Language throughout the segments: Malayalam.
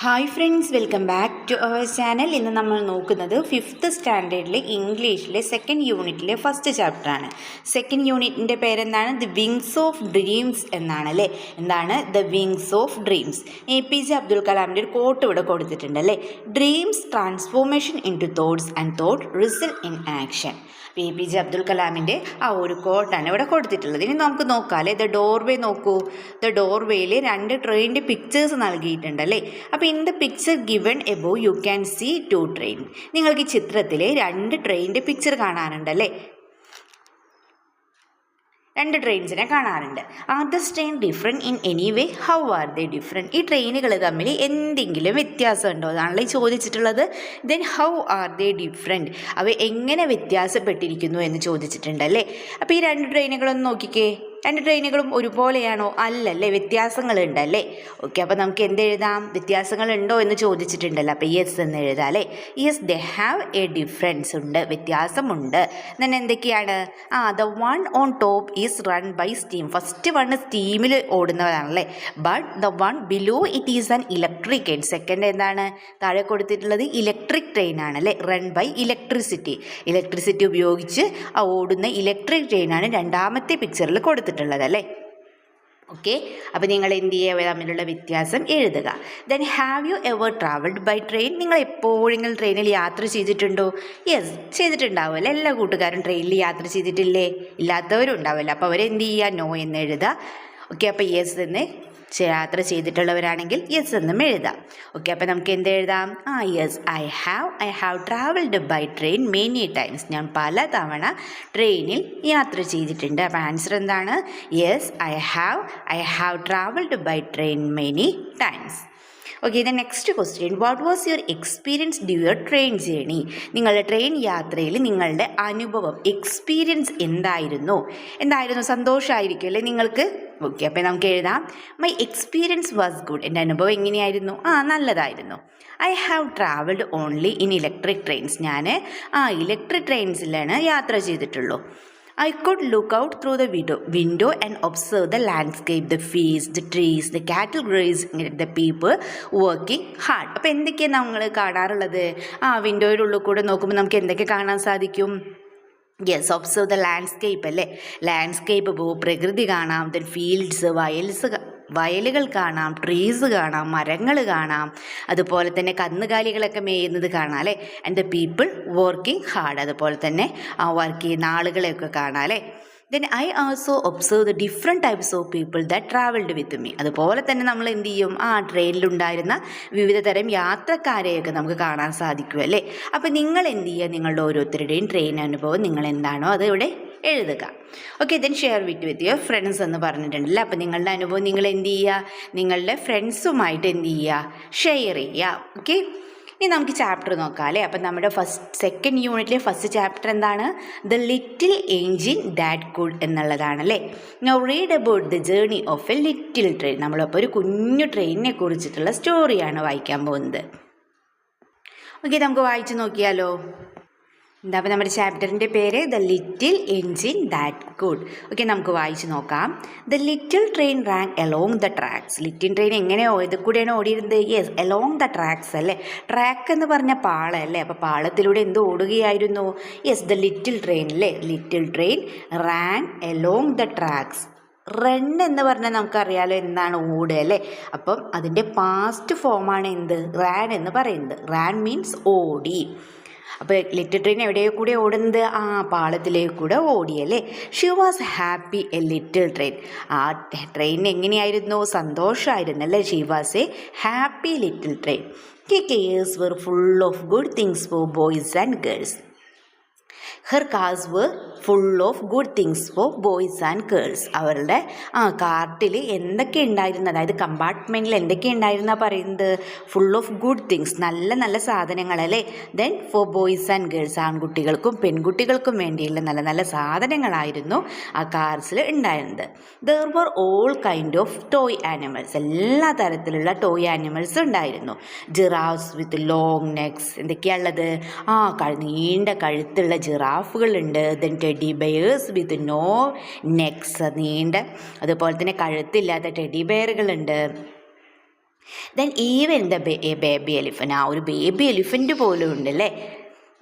Hi friends, welcome back to our channel. ഇന്ന് നമ്മൾ നോക്കുന്നത് 5th സ്റ്റാൻഡേർഡിലെ ഇംഗ്ലീഷിലെ സെക്കൻഡ് യൂണിറ്റിലെ ഫസ്റ്റ് ചാപ്റ്ററാണ്. സെക്കൻഡ് യൂണിറ്റിൻ്റെ പേരെന്താണ്? ദി വിങ്സ് ഓഫ് ഡ്രീംസ് എന്നാണ് അല്ലേ. എന്താണ് the wings of dreams? APJ Abdul കലാമിൻ്റെ ഒരു കോട്ട് ഇവിടെ കൊടുത്തിട്ടുണ്ട് അല്ലേ. Dreams transformation into thoughts and thought result in action. APJ Abdul കലാമിൻ്റെ ആ ഒരു കോട്ടാണ് ഇവിടെ കൊടുത്തിട്ടുള്ളത്. ഇനി നമുക്ക് നോക്കാം അല്ലേ. ദ ഡോർവേ നോക്കൂ. ദ ഡോർവേയിൽ 2 ട്രെയിനിൻ്റെ പിക്ചേഴ്സ് നൽകിയിട്ടുണ്ട് അല്ലേ. അപ്പോൾ in the picture given above you can see 2 train. നിങ്ങൾക്ക് ഈ ചിത്രത്തിൽ 2 ട്രെയിനിൻ്റെ പിക്ചർ കാണാനുണ്ടല്ലേ. 2 ട്രെയിൻസിനെ കാണാറുണ്ട്. Are the train different in any way? How are they different? ഈ ട്രെയിനുകൾ തമ്മിൽ എന്തെങ്കിലും വ്യത്യാസം ഉണ്ടോ എന്നാണല്ലോ ഈ ചോദിച്ചിട്ടുള്ളത്. Then how are they different? അവ എങ്ങനെ വ്യത്യാസപ്പെട്ടിരിക്കുന്നു എന്ന് ചോദിച്ചിട്ടുണ്ടല്ലേ. അപ്പോൾ ഈ 2 ട്രെയിനുകളൊന്ന് നോക്കിക്കേ. 2 ട്രെയിനുകളും ഒരുപോലെയാണോ? അല്ലല്ലേ, വ്യത്യാസങ്ങളുണ്ടല്ലേ. ഓക്കെ, അപ്പോൾ നമുക്ക് എന്തെഴുതാം? വ്യത്യാസങ്ങളുണ്ടോ എന്ന് ചോദിച്ചിട്ടുണ്ടല്ലോ. അപ്പോൾ യെസ് എന്ന് എഴുതാം അല്ലേ. Yes, they have a difference ഉണ്ട്, വ്യത്യാസമുണ്ട്. then എന്തൊക്കെയാണ്? The one on top is run by steam. First one സ്റ്റീമിൽ ഓടുന്നതാണല്ലേ. But the one below it is an electric train. Second എന്താണ് താഴെ കൊടുത്തിട്ടുള്ളത്? ഇലക്ട്രിക് ട്രെയിൻ ആണല്ലേ. Run by electricity. ഇലക്ട്രിസിറ്റി ഉപയോഗിച്ച് ഓടുന്ന ഇലക്ട്രിക് ട്രെയിനാണ് രണ്ടാമത്തെ പിക്ചറിൽ കൊടുത്തിട്ടുള്ളത് അല്ലേ. ഓക്കെ, അപ്പോൾ നിങ്ങൾ എന്ത് ചെയ്യുക? തമ്മിലുള്ള വ്യത്യാസം എഴുതുക. Then have you ever travelled by train? നിങ്ങൾ എപ്പോഴെങ്കിലും ട്രെയിനിൽ യാത്ര ചെയ്തിട്ടുണ്ടോ? യെസ്, ചെയ്തിട്ടുണ്ടാവുമല്ലോ. എല്ലാ കൂട്ടുകാരും ട്രെയിനിൽ യാത്ര ചെയ്തിട്ടില്ലേ? ഇല്ലാത്തവരും ഉണ്ടാവുമല്ലോ. അപ്പോൾ അവരെന്ത് ചെയ്യുക? നോ എന്ന് എഴുതുക. ഓക്കെ, അപ്പോൾ യെസ് എന്ന് യാത്ര ചെയ്തിട്ടുള്ളവരാണെങ്കിൽ യെസ് എന്നും എഴുതാം. ഓക്കെ, അപ്പോൾ നമുക്ക് എന്ത് എഴുതാം? Yes, I have travelled by train many times. ഞാൻ പല തവണ ട്രെയിനിൽ യാത്ര ചെയ്തിട്ടുണ്ട്. അപ്പോൾ ആൻസർ എന്താണ്? Yes, I have travelled by train many times. Okay, the next question. What was your experience due your train journey? നിങ്ങളുടെ ട്രെയിൻ യാത്രയിൽ നിങ്ങളുടെ അനുഭവം, എക്സ്പീരിയൻസ് എന്തായിരുന്നു? സന്തോഷമായിരിക്കും അല്ലേ നിങ്ങൾക്ക്? ഓക്കെ, അപ്പോൾ നമുക്ക് എഴുതാം. My experience was good. എൻ്റെ അനുഭവം എങ്ങനെയായിരുന്നു? നല്ലതായിരുന്നു. I have travelled only in electric trains. ഞാൻ ഇലക്ട്രിക് ട്രെയിൻസിലാണ് യാത്ര ചെയ്തിട്ടുള്ളൂ. I could look out through the window and observe the landscape, the fields, the trees, the cattle grazing, the people working hard. അപ്പോൾ എന്തൊക്കെയാണ് നമ്മൾ കാണാറുള്ളത്? വിൻഡോയിലുള്ളിൽ കൂടെ നോക്കുമ്പോൾ നമുക്ക് എന്തൊക്കെ കാണാൻ സാധിക്കും? യെസ്, ഒബ്സർവ് ദ ലാൻഡ്സ്കേപ്പ് അല്ലേ. ലാൻഡ്സ്കേപ്പ് പ്രകൃതി കാണാം. ദെൻ ഫീൽഡ്സ്, വയലുകൾ കാണാം. ട്രീസ് കാണാം, മരങ്ങൾ കാണാം. അതുപോലെ തന്നെ കന്നുകാലികളൊക്കെ മേയുന്നത് കാണാം അല്ലേ. And the people working hard. അതുപോലെ തന്നെ വർക്ക് ചെയ്യുന്ന ആളുകളെയൊക്കെ കാണാം അല്ലേ. Then I also observe the different types of people that travelled with me. അതുപോലെ തന്നെ നമ്മൾ എന്ത് ചെയ്യും? ട്രെയിനിലുണ്ടായിരുന്ന വിവിധ തരം യാത്രക്കാരെയൊക്കെ നമുക്ക് കാണാൻ സാധിക്കും അല്ലേ. അപ്പോൾ നിങ്ങൾ എന്ത് ചെയ്യുക? നിങ്ങളുടെ ഓരോരുത്തരുടെയും ട്രെയിൻ അനുഭവം നിങ്ങൾ എന്താണോ അത് ഇവിടെ എഴുതുക. Okay, then share with your friends എന്ന് പറഞ്ഞിട്ടുണ്ടല്ലോ. അപ്പോൾ നിങ്ങളുടെ അനുഭവം നിങ്ങൾ എന്ത് ചെയ്യുക? നിങ്ങളുടെ ഫ്രണ്ട്സുമായിട്ട് എന്ത് ചെയ്യുക? ഷെയർ ചെയ്യുക. ഓക്കെ, ഇനി നമുക്ക് ചാപ്റ്റർ നോക്കാം അല്ലേ. അപ്പം നമ്മുടെ സെക്കൻഡ് യൂണിറ്റിലെ ഫസ്റ്റ് ചാപ്റ്റർ എന്താണ്? The little engine that could എന്നുള്ളതാണ് അല്ലേ. Now read about the journey of A little train. നമ്മളപ്പോൾ ഒരു കുഞ്ഞു ട്രെയിനിനെ കുറിച്ചിട്ടുള്ള സ്റ്റോറിയാണ് വായിക്കാൻ പോകുന്നത്. ഓക്കെ, നമുക്ക് വായിച്ച് നോക്കിയാലോ. അപ്പോൾ നമ്മുടെ ചാപ്റ്ററിൻ്റെ പേര് the little engine that could. Okay, നമുക്ക് വായിച്ച് നോക്കാം. The little train ran along the tracks. Little train എങ്ങനെയോ ഇത് കൂടെയാണ് ഓടിയിരുന്നത്? യെസ്, എലോങ് ദ ട്രാക്സ് അല്ലേ. ട്രാക്ക് എന്ന് പറഞ്ഞ പാളം അല്ലേ. അപ്പോൾ പാളത്തിലൂടെ എന്ത് ഓടുകയായിരുന്നു? യെസ്, ദ ലിറ്റിൽ ട്രെയിൻ അല്ലേ. Little train ran along the tracks. Run എന്ന് പറഞ്ഞാൽ നമുക്കറിയാലോ എന്താണ്? ഓടുക അല്ലേ. അപ്പം അതിൻ്റെ പാസ്റ്റ് ഫോമാണ് എന്ത്? റാൻ എന്ന് പറയുന്നത്. റാൻ മീൻസ് ഓടി. അപ്പോൾ ലിറ്റിൽ ട്രെയിൻ എവിടെയോ കൂടെ ഓടുന്നത്? പാളത്തിലേക്ക് കൂടെ ഓടിയല്ലേ. She was happy a little train. Train എങ്ങനെയായിരുന്നു? സന്തോഷമായിരുന്നു അല്ലേ. She was a happy little train. Her cars were full of good things for boys and girls. Her cars were full of good things for boys and girls. അവരുടെ കാർട്ടിൽ എന്തൊക്കെ ഉണ്ടായിരുന്നു? അതായത് കമ്പാർട്ട്മെൻറ്റിൽ എന്തൊക്കെ ഉണ്ടായിരുന്ന പറയുന്നത്? ഫുൾ ഓഫ് ഗുഡ് തിങ്സ്, നല്ല നല്ല സാധനങ്ങളല്ലേ. Then for boys and girls, ആൺകുട്ടികൾക്കും പെൺകുട്ടികൾക്കും വേണ്ടിയുള്ള നല്ല നല്ല സാധനങ്ങളായിരുന്നു ആ കാർസിൽ ഉണ്ടായിരുന്നത്. There were all kind of toy animals. എല്ലാ തരത്തിലുള്ള ടോയ് ആനിമൽസ് ഉണ്ടായിരുന്നു. Giraffes with long necks. എന്തൊക്കെയാണുള്ളത്? നീണ്ട കഴുത്തുള്ള ജിറാഫുകളുണ്ട്. Then teddy bears with no necks, നീണ്ട അതുപോലെ തന്നെ കഴുത്തില്ലാത്ത ടെഡി ബെയറുകളുണ്ട്. Then even the baby elephant, ആ ഒരു ബേബി എലിഫൻറ്റ് പോലും ഉണ്ടല്ലേ.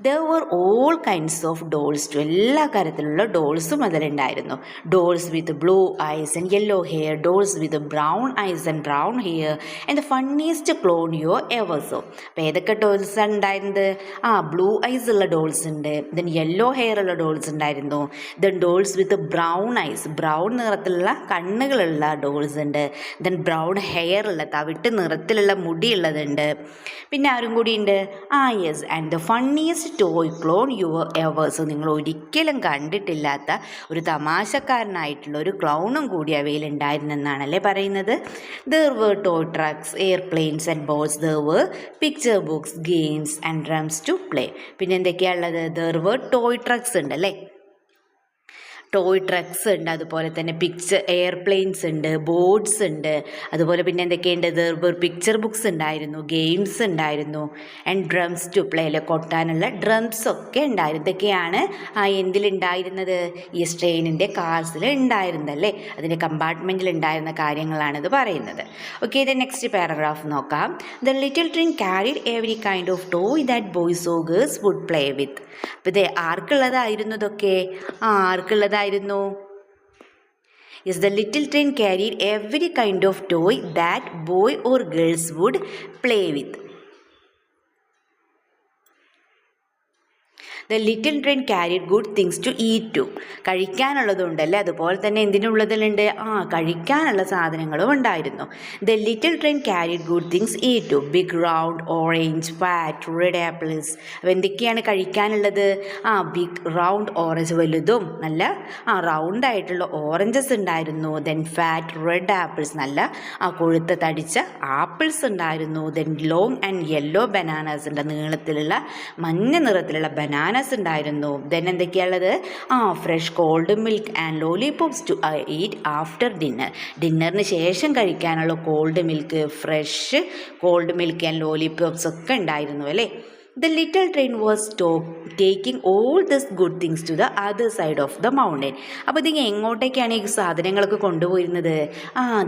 There were all kinds of dolls too, എല്ലാ തരത്തിലുള്ള ഡോൾസും അതിലുണ്ടായിരുന്നു. Dolls with blue eyes and yellow hair, dolls with brown eyes and brown hair and the funniest clown you ever saw. അപ്പോൾ ഏതൊക്കെ ഡോൾസാണ് ഉണ്ടായിരുന്നത്? ബ്ലൂ ഐസ് ഉള്ള ഡോൾസ് ഉണ്ട്, ദെൻ യെല്ലോ ഹെയർ ഉള്ള ഡോൾസ് ഉണ്ടായിരുന്നു, then dolls with brown eyes, brown നിറത്തിലുള്ള കണ്ണുകളുള്ള ഡോൾസ് ഉണ്ട്, ദെൻ ബ്രൗൺ ഹെയർ ഉള്ള തവിട്ട് നിറത്തിലുള്ള മുടിയുള്ളതുണ്ട്. പിന്നെ ആരും കൂടി ഉണ്ട്, yes, and the funniest toy clown your ever's, നിങ്ങൾ ഒരിക്കലും കണ്ടിട്ടില്ലാത്ത ഒരു തമാശക്കാരനായിട്ടുള്ള ഒരു ക്ലൗണും കൂടി അവയിലുണ്ടായിരുന്നെന്നാണല്ലേ പറയുന്നത്. There were toy trucks, airplanes and boats, there were picture books, games and drums to play. പിന്നെ എന്തൊക്കെയാണുള്ളത്? ദർ വർ ടോയ് ട്രക്സ് ഉണ്ട് അല്ലേ, ടോയ് ട്രക്സ് ഉണ്ട്, അതുപോലെ തന്നെ എയർപ്ലെയിൻസ് ഉണ്ട്, ബോട്ട്സ് ഉണ്ട്, അതുപോലെ പിന്നെ എന്തൊക്കെയുണ്ട്? പിക്ചർ ബുക്സ് ഉണ്ടായിരുന്നു, ഗെയിംസ് ഉണ്ടായിരുന്നു, ആൻഡ് ഡ്രംസ് ടു പ്ലേ, അല്ലെ കൊട്ടാനുള്ള ഡ്രംസ് ഒക്കെ ഉണ്ടായിരുന്നു. ഇതൊക്കെയാണ് എന്തിലുണ്ടായിരുന്നത്? ഈ ട്രെയിനിൻ്റെ കാർസിൽ ഉണ്ടായിരുന്നല്ലേ, അതിൻ്റെ കമ്പാർട്ട്മെൻറ്റിൽ ഉണ്ടായിരുന്ന കാര്യങ്ങളാണിത് പറയുന്നത്. ഓക്കെ, ഇത് നെക്സ്റ്റ് പാരഗ്രാഫ് നോക്കാം. The little train carried every kind of toy that boys or girls would play with. അപ്പോൾ ഇത് ആർക്കുള്ളതായിരുന്നു ഇതൊക്കെ? ആർക്കുള്ളതായിരുന്നു? Yes, the little train carried every kind of toy that boy or girls would play with. The little train carried good things to eat too. കഴിക്കാനുള്ളതുണ്ടല്ലേ, അതുപോലെ തന്നെ എന്തിനുള്ളതിലുണ്ട്? കഴിക്കാനുള്ള സാധനങ്ങളും ഉണ്ടായിരുന്നു. The little train carried good things eat to, big round orange, fat red apples. അപ്പോൾ എന്തൊക്കെയാണ് കഴിക്കാനുള്ളത്? ബിഗ് റൗണ്ട് ഓറഞ്ച്, വലുതും നല്ല റൗണ്ടായിട്ടുള്ള ഓറഞ്ചസ് ഉണ്ടായിരുന്നു. ദെൻ ഫാറ്റ് റെഡ് ആപ്പിൾസ്, നല്ല കൊഴുത്ത തടിച്ച ആപ്പിൾസ് ഉണ്ടായിരുന്നു. Then long and yellow bananas ഉണ്ട്, നീളത്തിലുള്ള മഞ്ഞ നിറത്തിലുള്ള ബനാന ഉണ്ടായിരുന്നു. ദെൻ എന്തൊക്കെയാണുള്ളത്? Fresh cold milk and lollipops to eat after dinner. ഡിന്നറിന് ശേഷം കഴിക്കാനുള്ള cold milk, fresh cold milk and lollipops ഒക്കെ ഉണ്ടായിരുന്നു അല്ലേ. The little train was taking all this good things to the other side of the mountain. അപ്പോൾ ഇതിങ്ങനെ എങ്ങോട്ടേക്കാണ് ഈ സാധനങ്ങളൊക്കെ കൊണ്ടുപോയിരുന്നത്?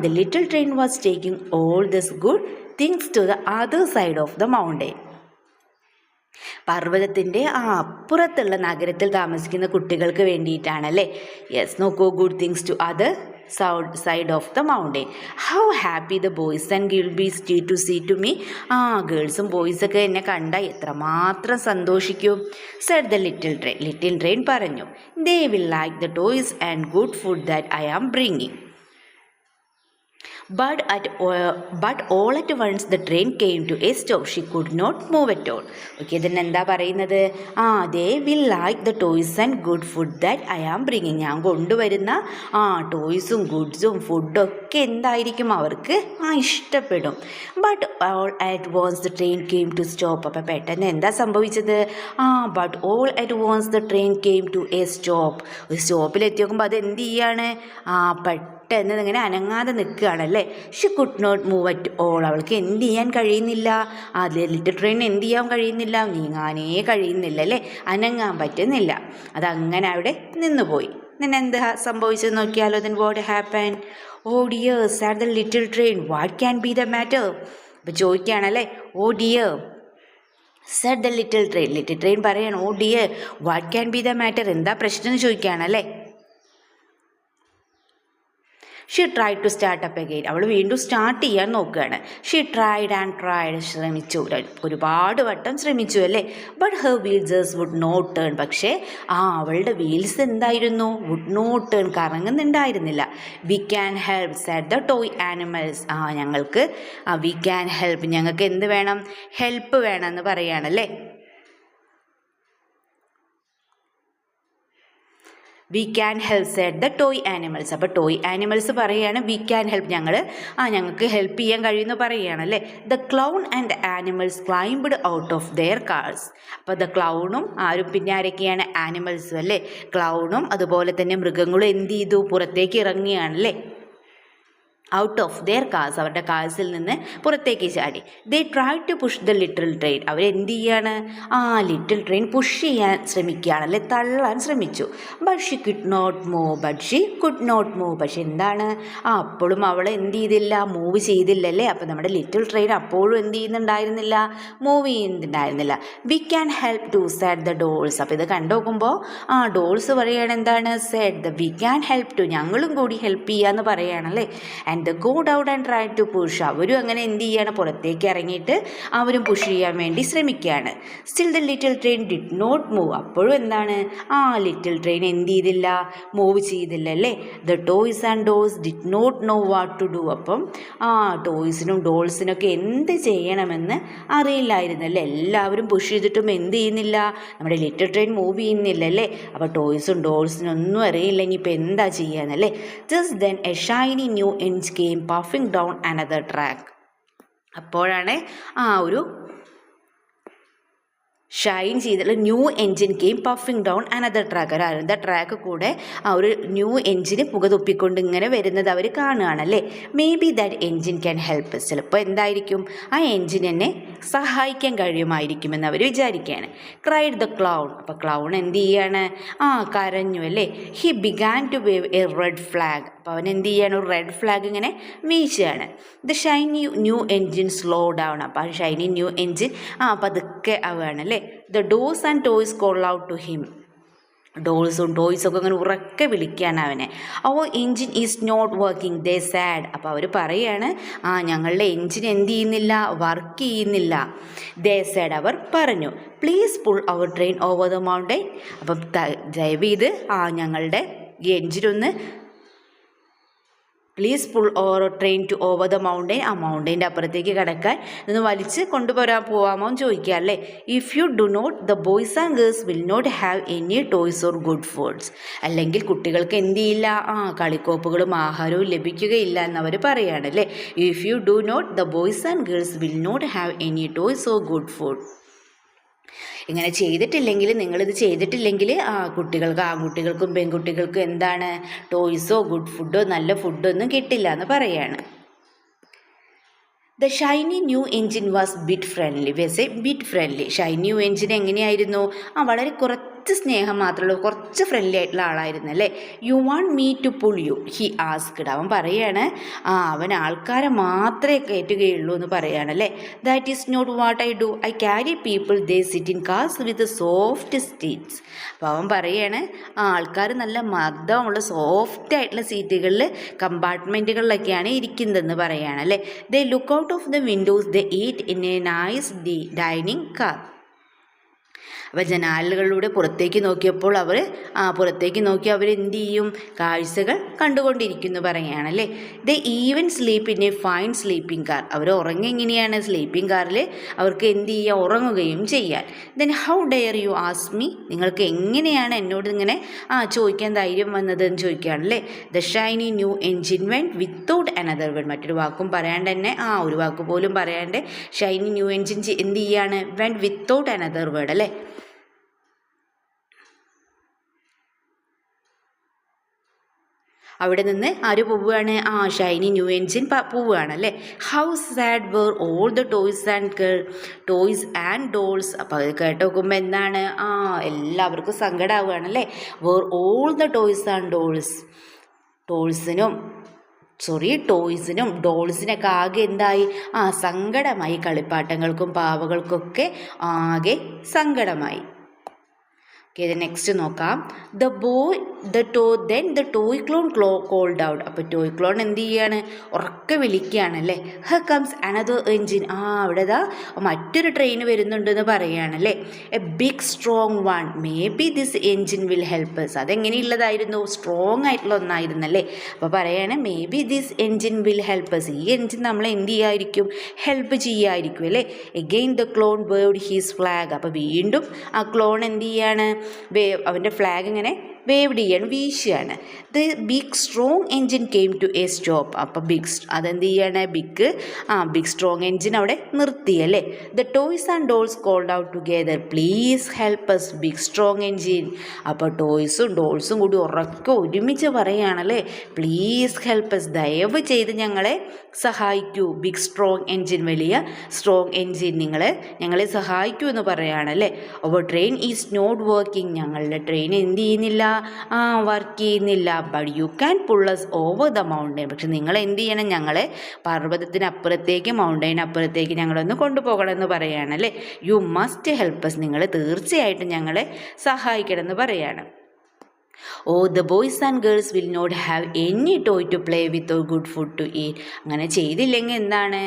The little train was taking all this good things to the other side of the mountain. പർവ്വതത്തിൻ്റെ അപ്പുറത്തുള്ള നഗരത്തിൽ താമസിക്കുന്ന കുട്ടികൾക്ക് വേണ്ടിയിട്ടാണല്ലേ. യെസ്, നോക്കൂ, good things to other side of the mountain. How happy the boys and girls to see to me. ഗേൾസും ബോയ്സൊക്കെ എന്നെ കണ്ടാൽ എത്രമാത്രം സന്തോഷിക്കും. സെഡ് ദ ലിറ്റിൽ ട്രെയിൻ പറഞ്ഞു. They will like the toys and good food that I am bringing. But all at once the train came to a stop. She could not move at all. Okay, ഇതിന് എന്താ പറയുന്നത്? they will like the toys and good food that I am bringing. ഞാൻ കൊണ്ടുവരുന്ന ടോയ്സും ഗുഡ്സും ഫുഡൊക്കെ എന്തായിരിക്കും? അവർക്ക് ഇഷ്ടപ്പെടും. But all at once the train came to stop. അപ്പോൾ പെട്ടെന്ന് എന്താ സംഭവിച്ചത്? but all at once the train came to a stop. ഒരു സ്റ്റോപ്പിൽ എത്തി നോക്കുമ്പോൾ അത് എന്ത് ചെയ്യാണ്? പെട്ടെന്ന് ഇങ്ങനെ അനങ്ങാതെ നിൽക്കുകയാണല്ലേ. She could not move at all. അവൾക്ക് എന്ത് ചെയ്യാൻ കഴിയുന്നില്ല? ലിറ്റിൽ ട്രെയിൻ എന്ത് ചെയ്യാൻ കഴിയുന്നില്ല? നീങ്ങാനേ കഴിയുന്നില്ല അല്ലേ, അനങ്ങാൻ പറ്റുന്നില്ല. അതങ്ങനെ അവിടെ നിന്നുപോയി. പിന്നെ എന്താ സംഭവിച്ചത് നോക്കിയാലോ? Then what happen? Oh dear said the little train, what can be the matter. അപ്പോൾ ചോദിക്കുകയാണല്ലേ, oh dear said the little train. Little train പറയാണ്, oh dear what can be the matter, എന്താ പ്രശ്നം എന്ന് ചോദിക്കുകയാണല്ലേ. She tried to start up again. അവൾ വീണ്ടും സ്റ്റാർട്ട് ചെയ്യാൻ നോക്കുകയാണ്. ഷീ ട്രൈഡ് ആൻഡ് ട്രൈഡ്, ശ്രമിച്ചു, ഒരുപാട് വട്ടം ശ്രമിച്ചു അല്ലേ. But her wheels would not turn. പക്ഷേ അവളുടെ വീൽസ് എന്തായിരുന്നു? വുഡ് നോട്ട് ടേൺ, കറങ്ങുന്നുണ്ടായിരുന്നില്ല. We can help said the toy animals. ഞങ്ങൾക്ക് വി ക്യാൻ ഹെൽപ്പ്, ഞങ്ങൾക്ക് എന്ത് വേണം? ഹെൽപ്പ് വേണമെന്ന് പറയുകയാണല്ലേ. We can help said the toy animals. അപ്പോൾ ടോയ് ആനിമൽസ് പറയുകയാണ് വി ക്യാൻ ഹെൽപ്പ്, ഞങ്ങൾക്ക് ഹെൽപ്പ് ചെയ്യാൻ കഴിയുമെന്ന് പറയുകയാണല്ലേ. The clown and animals climbed out of their cars. അപ്പോൾ ദ ക്ലൗണും പിന്നെ ആരൊക്കെയാണ്? ആനിമൽസും അല്ലേ. ക്ലൗണും അതുപോലെ തന്നെ മൃഗങ്ങളും എന്ത് ചെയ്തു? പുറത്തേക്ക് ഇറങ്ങുകയാണല്ലേ. ഔട്ട് ഓഫ് ദെയർ കാർസ്, അവരുടെ കാർസിൽ നിന്ന് പുറത്തേക്ക് ചാടി. They try to push the little train, അവരെന്ത് ചെയ്യാണ്, ലിറ്റിൽ ട്രെയിൻ പുഷ് ചെയ്യാൻ ശ്രമിക്കുകയാണ്, അല്ലെ തള്ളാൻ ശ്രമിച്ചു. But she could not move, പക്ഷെ എന്താണ്, അപ്പോഴും അവൾ എന്ത് ചെയ്തില്ല, മൂവ് ചെയ്തില്ലല്ലേ. അപ്പം നമ്മുടെ ലിറ്റിൽ ട്രെയിൻ അപ്പോഴും എന്ത് ചെയ്യുന്നുണ്ടായിരുന്നില്ല, മൂവ് ചെയ്യുന്നുണ്ടായിരുന്നില്ല. We can help to said the dolls, അപ്പോൾ ഇത് കണ്ടു നോക്കുമ്പോൾ ഡോൾസ് പറയുകയാണ് എന്താണ്, said the we can help to, ഞങ്ങളും കൂടി ഹെൽപ്പ് ചെയ്യാന്ന് പറയുകയാണല്ലേ. And the go down and try to push, അവരും അങ്ങനെ എന്ത് ചെയ്യാണ്, പുറത്തേക്ക് ഇറങ്ങിയിട്ട് അവരും പുഷ് ചെയ്യാൻ വേണ്ടി ശ്രമിക്കുകയാണ്. Still the little train did not move, അപ്പോഴും എന്താണ്, ലിറ്റിൽ ട്രെയിൻ എന്ത് ചെയ്തില്ല, മൂവ് ചെയ്തില്ലല്ലേ. The toys and dolls did not know what to do, അപ്പം ടോയ്സിനും ഡോൾസിനൊക്കെ എന്ത് ചെയ്യണമെന്ന് അറിയില്ലായിരുന്നല്ലേ. എല്ലാവരും പുഷ് ചെയ്തിട്ടും എന്ത് ചെയ്യുന്നില്ല, നമ്മുടെ ലിറ്റിൽ ട്രെയിൻ മൂവ് ചെയ്യുന്നില്ലല്ലേ. അപ്പോൾ ടോയ്സും ഡോൾസിനും ഒന്നും അറിയില്ല ഇനിയിപ്പോൾ എന്താ ചെയ്യാന്നല്ലേ. Just then a shiny new engine came puffing down another track. അപ്പോഴാണ് ഒരു ഷൈൻ ചെയ്തിട്ടുള്ള new engine came puffing down another track, ഒരു ട്രാക്ക് കൂടെ ഒരു ന്യൂ എൻജിന് പുക തുപ്പിക്കൊണ്ട് ഇങ്ങനെ വരുന്നത് അവർ കാണുകയാണല്ലേ. May be that engine can help, ചിലപ്പോൾ എന്തായിരിക്കും, എൻജിൻ എന്നെ സഹായിക്കാൻ കഴിയുമായിരിക്കുമെന്ന് അവർ വിചാരിക്കുകയാണ്. ക്രൈഡ് ദ ക്ലൗൺ, അപ്പോൾ ക്ലൗൺ എന്ത് ചെയ്യാണ്, കരഞ്ഞു അല്ലേ. He began to wave a red flag, അപ്പോൾ അവൻ എന്ത് ചെയ്യാണ്, ഒരു റെഡ് ഫ്ലാഗ് ഇങ്ങനെ വീശുകയാണ്. The shiny new engine slow down, അപ്പോൾ ആ ഷൈനി ന്യൂ എൻജിൻ പതുക്കെ ആവുകയാണ് അല്ലേ. The dolls and toys call out to him, ഡോൾസും ടോയ്സൊക്കെ അങ്ങനെ ഉറക്കെ വിളിക്കുകയാണ് അവനെ. Engine is not working they said, അപ്പോൾ അവർ പറയുകയാണ് ഞങ്ങളുടെ എൻജിൻ എന്ത് ചെയ്യുന്നില്ല, വർക്ക് ചെയ്യുന്നില്ല. ദേ സാഡ്, അവർ പറഞ്ഞു. Please pull our train over the mountain, അപ്പം ദയവ് ചെയ്ത് ഞങ്ങളുടെ ഈ എൻജിനൊന്ന് please pull over train to over the mountain, ആ മൗണ്ടൈൻ്റെ അപ്പുറത്തേക്ക് കിടക്കാൻ ഇതൊന്ന് വലിച്ച് പോകാമോ എന്ന് ചോദിക്കുക അല്ലേ. If you do not the boys and girls will not have any toys or good foods, അല്ലെങ്കിൽ കുട്ടികൾക്ക് എന്ത് ചെയ്യില്ല, കളിക്കോപ്പുകളും ആഹാരവും ലഭിക്കുകയില്ല എന്നവർ പറയുകയാണല്ലേ. If you do not the boys and girls will not have any toys or good food, ഇങ്ങനെ ചെയ്തിട്ടില്ലെങ്കിൽ, നിങ്ങളിത് ചെയ്തിട്ടില്ലെങ്കിൽ കുട്ടികൾക്ക്, ആൺകുട്ടികൾക്കും പെൺകുട്ടികൾക്കും എന്താണ്, ടോയ്സോ ഗുഡ് ഫുഡോ നല്ല ഫുഡൊന്നും കിട്ടില്ല എന്ന് പറയാണ്. The shiny new engine was bit friendly. Shiny new engine എങ്ങനെയായിരുന്നു, വളരെ കുറച്ച് സ്നേഹം മാത്രമുള്ള കുറച്ച് ഫ്രണ്ട്ലി ആയിട്ടുള്ള ആളായിരുന്നു അല്ലേ. You want me to pull you, he asked, അവൻ പറയാണ് അവൻ ആൾക്കാരെ മാത്രമേ കയറ്റുകയുള്ളൂ എന്ന് പറയുകയാണല്ലേ. That is not what I do, I carry people they sit in cars with soft seats. അപ്പോൾ അവൻ പറയാണ് ആൾക്കാർ നല്ല മർദ്ദമുള്ള സോഫ്റ്റ് ആയിട്ടുള്ള സീറ്റുകളിൽ, കമ്പാർട്ട്മെൻറ്റുകളിലൊക്കെയാണ് ഇരിക്കുന്നതെന്ന് പറയുകയാണല്ലേ. They look out of the windows, they eat in a nice dining car. അപ്പോൾ ജനാലുകളിലൂടെ പുറത്തേക്ക് നോക്കിയപ്പോൾ പുറത്തേക്ക് നോക്കി അവരെന്ത് ചെയ്യും, കാഴ്ചകൾ കണ്ടുകൊണ്ടിരിക്കുന്നു പറയുകയാണല്ലേ. They even sleep in a fine sleeping car, അവർ ഉറങ്ങി എങ്ങനെയാണ്, സ്ലീപ്പിംഗ് കാറിൽ അവർക്ക് എന്ത് ചെയ്യുക, ഉറങ്ങുകയും ചെയ്യാൻ. Then how dare you ask me, നിങ്ങൾക്ക് എങ്ങനെയാണ് എന്നോട് ഇങ്ങനെ ചോദിക്കാൻ ധൈര്യം വന്നതെന്ന് ചോദിക്കുകയാണല്ലേ. The shiny new engine went without another word, മറ്റൊരു വാക്കും പറയാണ്ട് തന്നെ ഒരു വാക്ക് പോലും പറയാണ്ട് ഷൈനി ന്യൂ എൻജിൻ എന്ത് ചെയ്യാണ്, വെൻറ്റ് വിത്തൗട്ട് അനദർ വേർഡ് അല്ലേ. അവിടെ നിന്ന് ആര് പോവുകയാണ്, ഷൈനി ന്യൂ എൻജിൻ പോവുകയാണ് അല്ലേ. How sad were all the toys and dolls, അപ്പോൾ അത് കേട്ട് നോക്കുമ്പോൾ എന്താണ്, എല്ലാവർക്കും സങ്കടമാവുകയാണല്ലേ. Were all the toys and ടോയ്സിനും ഡോൾസിനൊക്കെ ആകെ എന്തായി, സങ്കടമായി, കളിപ്പാട്ടങ്ങൾക്കും പാവകൾക്കൊക്കെ ആകെ സങ്കടമായി. നെക്സ്റ്റ് നോക്കാം. The toy clown called out, അപ്പോൾ ടോയ് ക്ലോൺ എന്ത് ചെയ്യാണ്, ഉറക്കെ വിളിക്കുകയാണല്ലേ. ഹർ കംസ് അനദർ എൻജിൻ, അവിടെ മറ്റൊരു ട്രെയിൻ വരുന്നുണ്ടെന്ന് പറയുകയാണല്ലേ. A big strong one, may be this engine will help us, അതെങ്ങനെയുള്ളതായിരുന്നു, സ്ട്രോങ് ആയിട്ടുള്ള ഒന്നായിരുന്നല്ലേ. അപ്പോൾ പറയാണ് may be this engine will help us, ഈ എൻജിൻ നമ്മളെ എന്ത് ചെയ്യുമായിരിക്കും, ഹെൽപ്പ് ചെയ്യുമായിരിക്കും അല്ലേ. Again the clone waved his flag, അപ്പോൾ വീണ്ടും ആ ക്ലോൺ എന്ത് ചെയ്യാണ്, അവൻ്റെ ഫ്ലാഗ് ഇങ്ങനെ വേവ്ഡ് ചെയ്യാണ്, വീശുകയാണ്. The big strong engine came to a stop. അപ്പോൾ അതെന്ത് ചെയ്യാണ്, ബിഗ് സ്ട്രോങ് എൻജിൻ അവിടെ നിർത്തിയല്ലേ. The toys and dolls called out together please help us big strong engine. അപ്പോൾ ടോയ്സും ഡോൾസും കൂടി ഉറക്കെ ഒരുമിച്ച് പറയുകയാണല്ലേ, പ്ലീസ് ഹെൽപ്പ് അസ്, ദയവ് ചെയ്ത് ഞങ്ങളെ സഹായിക്കൂ, ബിഗ് സ്ട്രോങ് എൻജിൻ, വലിയ സ്ട്രോങ് എൻജിൻ, ഞങ്ങളെ സഹായിക്കൂ എന്ന് പറയുകയാണല്ലേ. അപ്പോൾ ട്രെയിൻ ഈസ് നോട്ട് വർക്കിംഗ്, ഞങ്ങളുടെ ട്രെയിൻ എന്ത് ചെയ്യുന്നില്ല, വർക്ക് ചെയ്യുന്നില്ല. But you can pull us over the mountain, പക്ഷെ നിങ്ങൾ എന്ത് ചെയ്യണം, ഞങ്ങളെ പർവ്വതത്തിനപ്പുറത്തേക്ക്, മൗണ്ടൈനപ്പുറത്തേക്ക് ഞങ്ങളൊന്ന് കൊണ്ടുപോകണം എന്ന് പറയുകയാണല്ലേ. യു മസ്റ്റ് ഹെൽപ്പ് അസ്, നിങ്ങൾ തീർച്ചയായിട്ടും ഞങ്ങളെ സഹായിക്കണം എന്ന് പറയുകയാണ്. the boys and girls will not have any toy to play with or good food to eat. അങ്ങനെ ചെയ്തില്ലെങ്കിൽ എന്താണ്,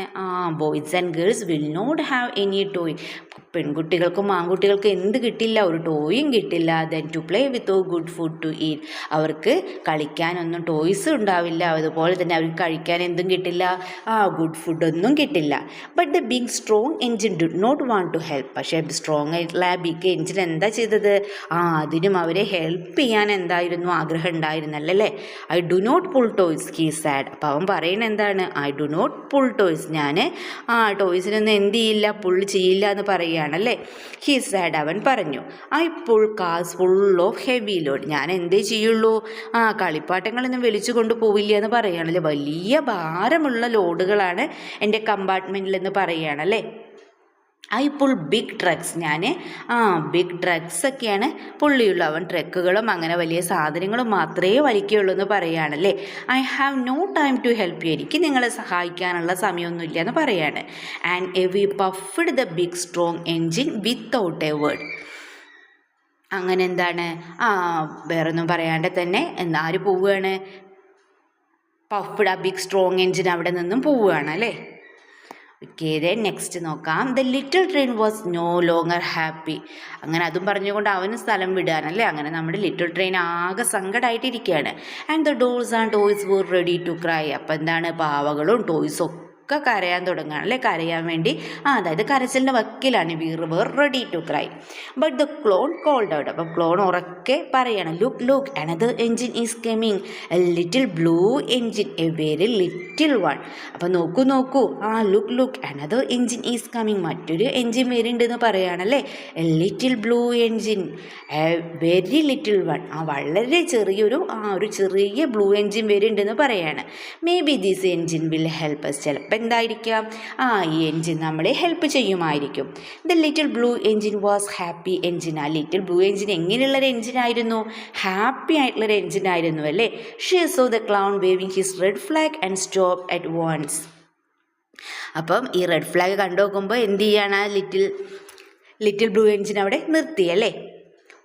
boys and girls will not have any toy, പെൺകുട്ടികൾക്കും ആൺകുട്ടികൾക്കും എന്ത് കിട്ടില്ല, ഒരു ടോയും കിട്ടില്ല. Then to play with good food to eat, അവർക്ക് കളിക്കാനൊന്നും ടോയ്സ് ഉണ്ടാവില്ല, അതുപോലെ തന്നെ അവർക്ക് കഴിക്കാൻ എന്തും കിട്ടില്ല, ഗുഡ് ഫുഡൊന്നും കിട്ടില്ല. But the big strong engine do not want to help, പക്ഷേ സ്ട്രോങ് ആയിട്ടുള്ള ബിഗ് എൻജിൻ എന്താ ചെയ്തത്, അതിനും അവരെ ഹെൽപ്പ് ചെയ്യാൻ എന്തായിരുന്നു ആഗ്രഹം ഉണ്ടായിരുന്നല്ലേ. I do not pull toys he sad. അപ്പോൾ അവൻ പറയുന്നത് എന്താണ്, I do not pull toys, ഞാൻ ടോയ്സിനൊന്നും എന്ത് ചെയ്യില്ല, പുൾ ചെയ്യില്ല എന്ന് പറയുകയാണല്ലേ. ഹീ സാഡ്, അവൻ പറഞ്ഞു. I pull cars full of heavy load, ഞാൻ എന്തേ ചെയ്യുള്ളൂ, കളിപ്പാട്ടങ്ങളൊന്നും വലിച്ചു കൊണ്ട് പോവില്ല എന്ന് പറയുകയാണല്ലേ. വലിയ ഭാരമുള്ള ലോഡുകളാണ് എൻ്റെ കമ്പാർട്ട്മെൻറ്റിൽ എന്ന് പറയുകയാണല്ലേ. ഐ പുൾ ബിഗ് ട്രക്സ്, ഞാൻ ബിഗ് ട്രക്സ് ഒക്കെയാണ് പുള്ളിയുള്ളൂ, അവൻ ട്രക്കുകളും അങ്ങനെ വലിയ സാധനങ്ങളും മാത്രമേ വലിക്കുകയുള്ളൂ എന്ന് പറയുകയാണല്ലേ. I have no time to help you, എനിക്ക് നിങ്ങളെ സഹായിക്കാനുള്ള സമയമൊന്നുമില്ല എന്ന് പറയാണ്. And we puffed the big strong engine without a word. അങ്ങനെ എന്താണ്, വേറൊന്നും പറയാണ്ട് തന്നെ ആര് പോവുകയാണ്, പഫ്ഡ്, ആ ബിഗ് സ്ട്രോങ് എൻജിൻ അവിടെ നിന്നും പോവുകയാണ് അല്ലേ. ഓക്കെ, നെക്സ്റ്റ് നോക്കാം. The little train was no longer happy. അങ്ങനെ അതും പറഞ്ഞുകൊണ്ട് അവന് സ്ഥലം വിടാനല്ലേ. അങ്ങനെ നമ്മുടെ ലിറ്റിൽ ട്രെയിൻ ആകെ സങ്കടമായിട്ടിരിക്കുകയാണ്. And the dolls and toys were ready to cry. അപ്പോൾ എന്താണ്, പാവകളും ടോയ്സും ഒക്കെ കരയാൻ തുടങ്ങുകയാണ് അല്ലേ, കരയാൻ വേണ്ടി, അതായത് കരച്ചിലിൻ്റെ വക്കിലാണ്. We were ready to cry. But the clown called out. അപ്പം ക്ലോൺ ഉറക്കെ പറയണം, look another engine is coming, a little blue engine, a very little one. അപ്പം നോക്കൂ, look another engine is coming, മറ്റൊരു എൻജിൻ വരുന്നുണ്ടെന്ന് പറയുകയാണല്ലേ. A little blue engine, a very little one, വളരെ ചെറിയൊരു ഒരു ചെറിയ ബ്ലൂ എൻജിൻ വരുന്നുണ്ടെന്ന് പറയാണ്. May be this engine will help us, ചിലപ്പോൾ എന്തായിരിക്കാം, ഈ എൻജിൻ നമ്മളെ ഹെൽപ്പ് ചെയ്യുമായിരിക്കും. The little blue engine was happy engine. ആ ലിറ്റിൽ ബ്ലൂ എൻജിൻ എങ്ങനെയുള്ളൊരു എൻജിനായിരുന്നു, ഹാപ്പി ആയിട്ടുള്ളൊരു എൻജിനായിരുന്നു അല്ലേ. She saw the clown waving his red flag and stop at once. അപ്പം ഈ റെഡ് ഫ്ലാഗ് കണ്ടു നോക്കുമ്പോൾ എന്ത് ചെയ്യാണ്, ലിറ്റിൽ ബ്ലൂ എൻജിൻ അവിടെ നിർത്തി അല്ലേ.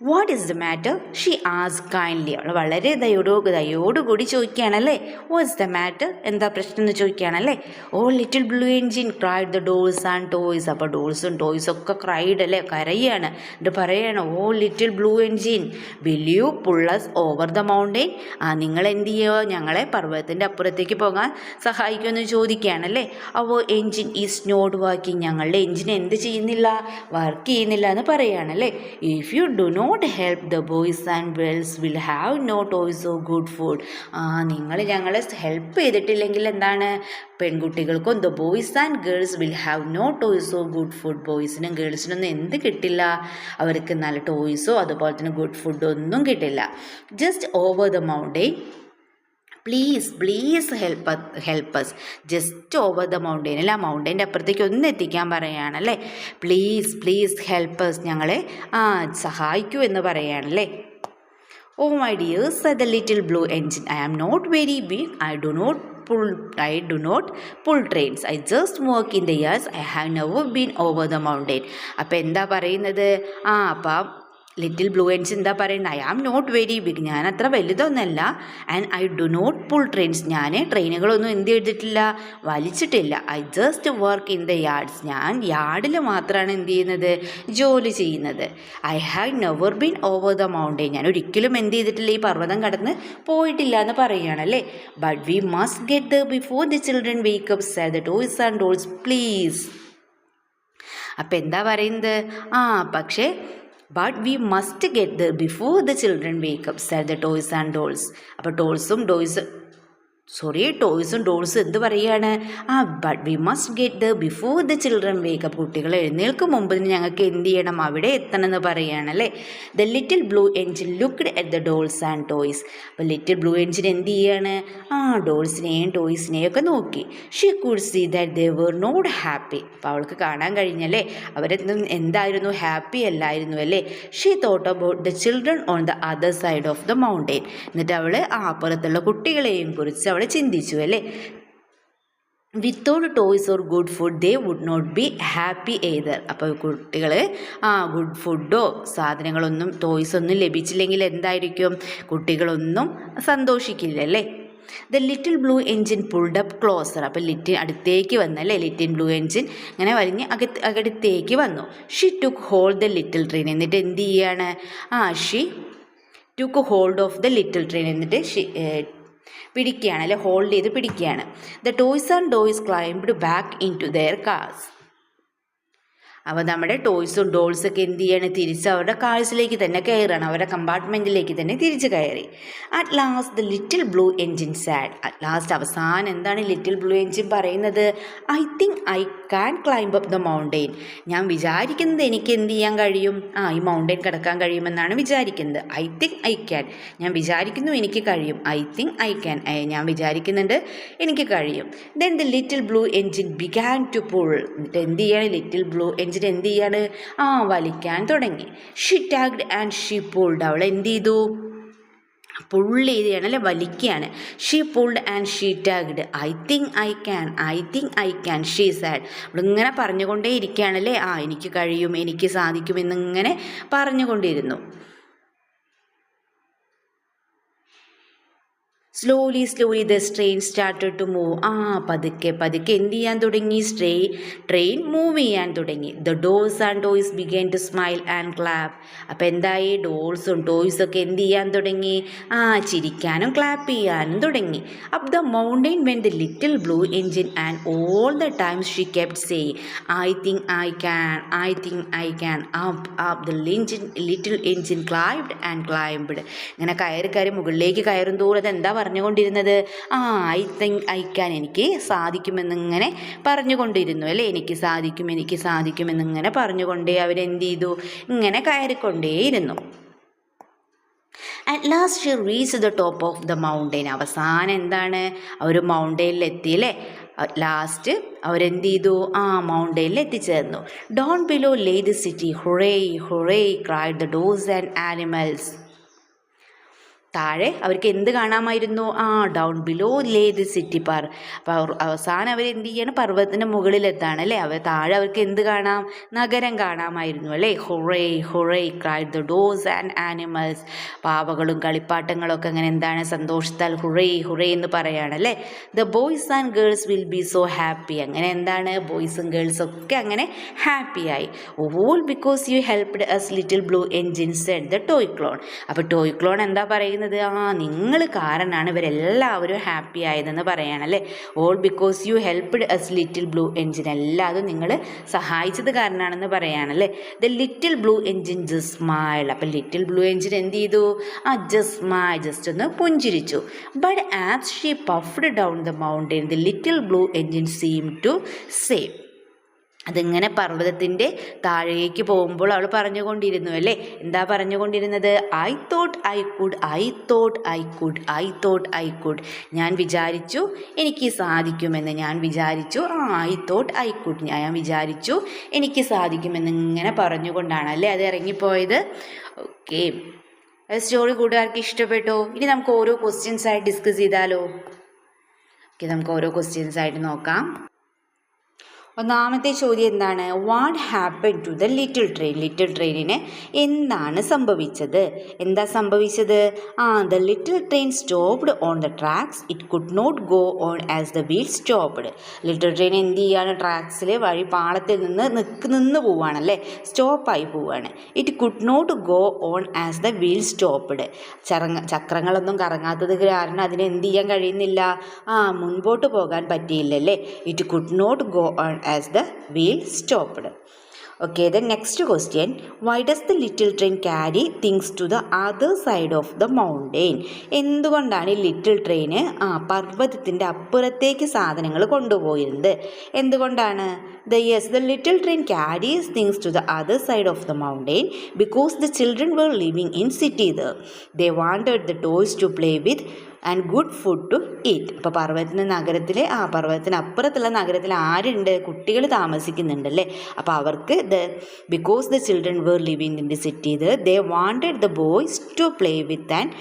What is the matter, she ആസ് കൈൻഡ്ലി. അവൾ വളരെ ദയോടുകൂടി ചോദിക്കുകയാണല്ലേ. വാട്ട്സ് ദ മാറ്റർ, എന്താ പ്രശ്നം എന്ന് ചോദിക്കുകയാണല്ലേ. Oh little blue engine cried the dolls and toys. അപ്പോൾ ഡോൾസും ടോയ്സും ഒക്കെ ക്രൈഡ് അല്ലേ, കരയാണ്. എന്നിട്ട് പറയാണ്, oh little blue engine will you pull us over the mountain. നിങ്ങൾ എന്ത് ചെയ്യുമോ, ഞങ്ങളെ പർവ്വതത്തിൻ്റെ അപ്പുറത്തേക്ക് പോകാൻ സഹായിക്കുമെന്ന് ചോദിക്കുകയാണല്ലേ. അപ്പോൾ എൻജിൻ ഈസ് നോട്ട് വർക്കിംഗ്, ഞങ്ങളുടെ എൻജിൻ എന്ത് ചെയ്യുന്നില്ല, വർക്ക് ചെയ്യുന്നില്ല എന്ന് പറയുകയാണല്ലേ. If you do not help the boys and girls will have no toys or good food. നിങ്ങൾ ഞങ്ങളെ ഹെൽപ്പ് ചെയ്തിട്ടില്ലെങ്കിൽ എന്താണ്, പെൺകുട്ടികൾക്കും the boys and girls will have no toys or good food, ബോയ്സിനും ഗേൾസിനൊന്നും എന്ത് കിട്ടില്ല, അവർക്ക് നല്ല ടോയ്സോ അതുപോലെ തന്നെ ഗുഡ് ഫുഡോ ഒന്നും കിട്ടില്ല. Just over the mountain please help us, just over the mountain അല്ല, മൗണ്ടെയിൻ്റെ അപ്പുറത്തേക്ക് ഒന്ന് എത്തിക്കാൻ പറയുകയാണല്ലേ. പ്ലീസ് ഹെൽപ്പ് അസ്, ഞങ്ങളെ സഹായിക്കൂ എന്ന് പറയുകയാണല്ലേ. Oh my dears said the little blue engine, I am not very big, I do not pull trains. I just walk in the years. I have never been over the mountain. അപ്പോൾ എന്താ പറയുന്നത്, അപ്പം ലിറ്റിൽ ബ്ലൂ എൻജിൻ എന്താ പറയുന്നത്, I am not very big, ഞാൻ അത്ര വലുതൊന്നല്ല. And I do not pull trains, ഞാൻ ട്രെയിനുകളൊന്നും എന്ത് ചെയ്തിട്ടില്ല, വലിച്ചിട്ടില്ല. I just work in the yards, ഞാൻ യാർഡിൽ മാത്രമാണ് എന്ത് ചെയ്യുന്നത്, ജോലി ചെയ്യുന്നത്. I have never been over the mountain, ഞാൻ ഒരിക്കലും എന്ത് ചെയ്തിട്ടില്ല, ഈ പർവ്വതം കടന്ന് പോയിട്ടില്ല എന്ന് പറയുകയാണല്ലേ. But we must get the before the children wake up said the toys and dolls please. അപ്പം എന്താ പറയുന്നത്, പക്ഷേ but we must get there before the children wake up said the toys and dolls. അപ്പോൾ ടോയ്സും ഡോൾസും എന്ത് പറയുകയാണ്? But we must get the before the children wake up. കുട്ടികൾ എഴുന്നേൽക്കും മുമ്പ് ഞങ്ങൾക്ക് എന്ത് ചെയ്യണം? അവിടെ എത്തണം എന്ന് പറയുകയാണല്ലേ. The little blue engine looked at the dolls and toys. അപ്പോൾ ലിറ്റിൽ ബ്ലൂ എൻജിൻ എന്ത് ചെയ്യാണ്? ഡോൾസിനെയും ടോയ്സിനെയും ഒക്കെ നോക്കി. She could see that they were not happy. അപ്പോൾ അവൾക്ക് കാണാൻ കഴിഞ്ഞല്ലേ, അവരെന്തും എന്തായിരുന്നു? ഹാപ്പി അല്ലായിരുന്നു അല്ലേ. She thought about the children on the other side of the mountain. എന്നിട്ട് അവൾ അപ്പുറത്തുള്ള കുട്ടികളെയും കുറിച്ച് അവൾ ചിന്തിച്ചു അല്ലേ. Without toys or good food they would not be happy either. അപ്പോൾ കുട്ടികൾ ഗുഡ് ഫുഡോ സാധനങ്ങളൊന്നും ടോയ്സൊന്നും ലഭിച്ചില്ലെങ്കിൽ എന്തായിരിക്കും? കുട്ടികളൊന്നും സന്തോഷിക്കില്ല അല്ലേ. The little blue engine pulled up closer. അപ്പോൾ അടുത്തേക്ക് വന്നല്ലേ ലിറ്റിൽ ബ്ലൂ എൻജിൻ ഇങ്ങനെ വലിഞ്ഞ് അകത്തേക്ക് വന്നു. She took hold the little train. എന്നിട്ട് എന്ത് ചെയ്യാണ്? She took hold of the little train. എന്നിട്ട് പിടിക്കുകയാണ് അല്ലെ, ഹോൾഡ് ചെയ്ത് പിടിക്കുകയാണ്. The toys and dolls climbed back into their cars. അപ്പോൾ നമ്മുടെ ടോയ്സും ഡോൾസൊക്കെ എന്ത് ചെയ്യാണ്? തിരിച്ച് അവരുടെ കാഴ്സിലേക്ക് തന്നെ കയറാണ്, അവരുടെ കമ്പാർട്ട്മെൻറ്റിലേക്ക് തന്നെ തിരിച്ച് കയറി. At last the little blue engine sad. At last അവസാനം എന്താണ് ലിറ്റിൽ ബ്ലൂ എൻജിൻ പറയുന്നത്? I think I can climb up the mountain. ഞാൻ വിചാരിക്കുന്നത് എനിക്ക് എന്ത് ചെയ്യാൻ കഴിയും? ഈ മൗണ്ടെയിൻ കടക്കാൻ കഴിയുമെന്നാണ് വിചാരിക്കുന്നത്. I think I can. ഞാൻ വിചാരിക്കുന്നു എനിക്ക് കഴിയും. I think I can. ഞാൻ വിചാരിക്കുന്നുണ്ട് എനിക്ക് കഴിയും. Then the little blue engine began to pull. എന്നിട്ട് എന്ത് ചെയ്യാണ്? ലിറ്റിൽ ബ്ലൂ എൻജിൻ എന്ത് ചെയ്യാണ്? വലിക്കാൻ തുടങ്ങി. She tugged and she pulled. അവൾ എന്ത് ചെയ്തു? പുള്ള് ചെയ്യാണ് അല്ലെ, വലിക്കുകയാണ്. She pulled and she tugged. I think I can, I think I can, she said. അവളിങ്ങനെ പറഞ്ഞുകൊണ്ടേ ഇരിക്കുകയാണല്ലേ. എനിക്ക് കഴിയും, എനിക്ക് സാധിക്കും എന്നിങ്ങനെ പറഞ്ഞുകൊണ്ടിരുന്നു. Slowly the train started to move. പതുക്കെ എന്ത് ചെയ്യാൻ തുടങ്ങി? ട്രെയിൻ മൂവ് ചെയ്യാൻ തുടങ്ങി. The dolls and toys began to smile and clap. അപ്പോൾ എന്തായി? ഡോൾസും ടോയ്സൊക്കെ എന്ത് ചെയ്യാൻ തുടങ്ങി? ചിരിക്കാനും ക്ലാപ്പ് ചെയ്യാനും തുടങ്ങി. Up the mountain when the little blue engine and all the times she kept saying I think I can, I think I can. Up the little engine climbed and climbed. ഇങ്ങനെ കയറി മുകളിലേക്ക് കയറും തോറും അതെന്താ പറഞ്ഞുകൊണ്ടിരുന്നത്? ഐ തിങ്ക് ഐ ക്യാൻ, എനിക്ക് സാധിക്കുമെന്നിങ്ങനെ പറഞ്ഞുകൊണ്ടിരുന്നു അല്ലേ. എനിക്ക് സാധിക്കുമെന്നിങ്ങനെ പറഞ്ഞുകൊണ്ടേ അവരെന്ത് ചെയ്തു? ഇങ്ങനെ കയറിക്കൊണ്ടേയിരുന്നു. At last she reach the top of the mountain. അവസാനം എന്താണ്? അവർ മൗണ്ടെയിനിലെത്തിയല്ലേ. ലാസ്റ്റ് അവരെന്ത് ചെയ്തു? മൗണ്ടെയിനിൽ എത്തിച്ചേർന്നു. Down below lay the city, hurray hurray cried the dogs and animals. താഴെ അവർക്ക് എന്ത് കാണാമായിരുന്നു? Down below lay the city par. അപ്പോൾ അവസാനം അവരെന്ത് ചെയ്യാണ്? പർവ്വതത്തിൻ്റെ മുകളിലെത്താണ് അല്ലേ. താഴെ അവർക്ക് എന്ത് കാണാം? നഗരം കാണാമായിരുന്നു അല്ലേ. Hurray hurray cried the dogs and animals. പാവകളും കളിപ്പാട്ടങ്ങളൊക്കെ അങ്ങനെ എന്താണ്? സന്തോഷത്താൽ ഹുറേ ഹുറേ എന്ന് പറയുകയാണല്ലേ. The boys and girls will be so happy. അങ്ങനെ എന്താണ്? ബോയ്സും ഗേൾസൊക്കെ അങ്ങനെ ഹാപ്പിയായി. All because you helped us little blue engine said the toy clown. അപ്പോൾ ടോയ് ക്ലോൺ എന്താ പറയുന്നത്? നിങ്ങൾ കാരണമാണ് ഇവരെല്ലാവരും ഹാപ്പി ആയതെന്ന് പറയാണല്ലേ. All because you helped us little blue engine. എല്ലാതും നിങ്ങൾ സഹായിച്ചത് കാരണമാണെന്ന് പറയാണല്ലേ. The little blue engine just smile. അപ്പം ലിറ്റിൽ ബ്ലൂ എൻജിൻ എന്ത് ചെയ്തു? ജസ്റ്റ് സ്മൈൽ, ജസ്റ്റ് ഒന്ന് പുഞ്ചിരിച്ചു. But as she puffed down the mountain the little blue engine seem to say. അതിങ്ങനെ പർവ്വതത്തിൻ്റെ താഴേക്ക് പോകുമ്പോൾ അവൾ പറഞ്ഞുകൊണ്ടിരുന്നു അല്ലേ. എന്താ പറഞ്ഞുകൊണ്ടിരുന്നത്? I thought I could. ഞാൻ വിചാരിച്ചു എനിക്ക് സാധിക്കുമെന്ന്. ഞാൻ വിചാരിച്ചു എനിക്ക് സാധിക്കുമെന്ന് ഇങ്ങനെ പറഞ്ഞുകൊണ്ടാണ് അല്ലേ അത് ഇറങ്ങിപ്പോയത്. ഓക്കെ, സ്റ്റോറി കൂട്ടുകാർക്ക് ഇഷ്ടപ്പെട്ടോ? ഇനി നമുക്ക് ഓരോ ക്വസ്റ്റ്യൻസ് ആയിട്ട് ഡിസ്കസ് ചെയ്താലോ? ഓക്കെ, നമുക്ക് ഓരോ ക്വസ്റ്റ്യൻസ് ആയിട്ട് നോക്കാം. ഒന്നാമത്തെ ചോദ്യം എന്താണ്? What happen to the little train? Little ട്രെയിനിന് എന്താണ് സംഭവിച്ചത്? എന്താ സംഭവിച്ചത്? The little train stopped on the tracks. It could not go on as the wheel stopped. Little train എന്ത് ചെയ്യാണ്? ട്രാക്സിൽ പാളത്തിൽ നിന്ന് പോവുകയാണല്ലേ, സ്റ്റോപ്പായി പോവുകയാണ്. It could not go on as the wheel stopped. ചക്രങ്ങളൊന്നും കറങ്ങാത്തത് കാരണം അതിന് എന്ത് ചെയ്യാൻ കഴിയുന്നില്ല? മുൻപോട്ട് പോകാൻ പറ്റിയില്ലല്ലേ. It could not go on as the wheel stopped. Okay, the next question. Why does the little train carry things to the other side of the mountain? എന്തുകൊണ്ടാണ് ഈ ലിറ്റിൽ ട്രെയിന് പർവ്വതത്തിൻ്റെ അപ്പുറത്തേക്ക് സാധനങ്ങൾ കൊണ്ടുപോയിരുന്നത്? എന്തുകൊണ്ടാണ്? The little train carries things to the other side of the mountain because the children were living in city there. They wanted the toys to play with and good food to eat. അപ്പോൾ പർവ്വതത്തിന് അപ്പുറത്തുള്ള നഗരത്തിൽ ആരുണ്ട്? കുട്ടികൾ താമസിക്കുന്നുണ്ടല്ലേ. അപ്പോൾ അവർക്ക് because the children were living in the city they wanted the boys to play with and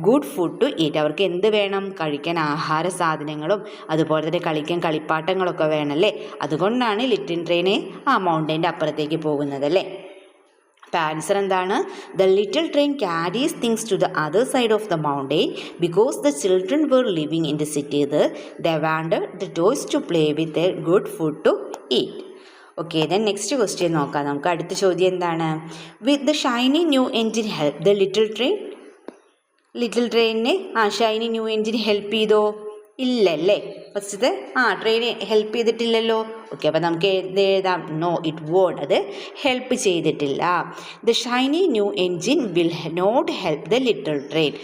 good food to eat. അവർക്ക് എന്ത് വേണം? കഴിക്കാൻ ആഹാര സാധനങ്ങളും അതുപോലെ തന്നെ കളിക്കാൻ കളിപ്പാട്ടങ്ങളൊക്കെ വേണമല്ലേ. അതുകൊണ്ടാണ് ലിറ്റിൽ ട്രെയിന് മൗണ്ടൈൻ്റെ അപ്പുറത്തേക്ക് പോകുന്നതല്ലേ. അപ്പോൾ ആൻസർ എന്താണ്? The little train carries things to the other side of the mountain because the children were living in the city they wanted the toys to play with a good food to eat. Okay, then next question നോക്കാം. നമുക്ക് അടുത്ത ചോദ്യം എന്താണ്? With the shiny new engine help the little ട്രെയിനിന് ഷൈനി ന്യൂ എൻജിൻ ഹെൽപ്പ് ചെയ്തോ? ഇല്ലല്ലേ. ഫസ്റ്റത്തെ ട്രെയിൻ ഹെൽപ്പ് ചെയ്തിട്ടില്ലല്ലോ. ഓക്കെ, അപ്പോൾ നമുക്ക് എഴുതാം നോ ഇറ്റ് വോണ്ട്. അത് ഹെൽപ്പ് ചെയ്തിട്ടില്ല. The shiny new engine will not help the little train.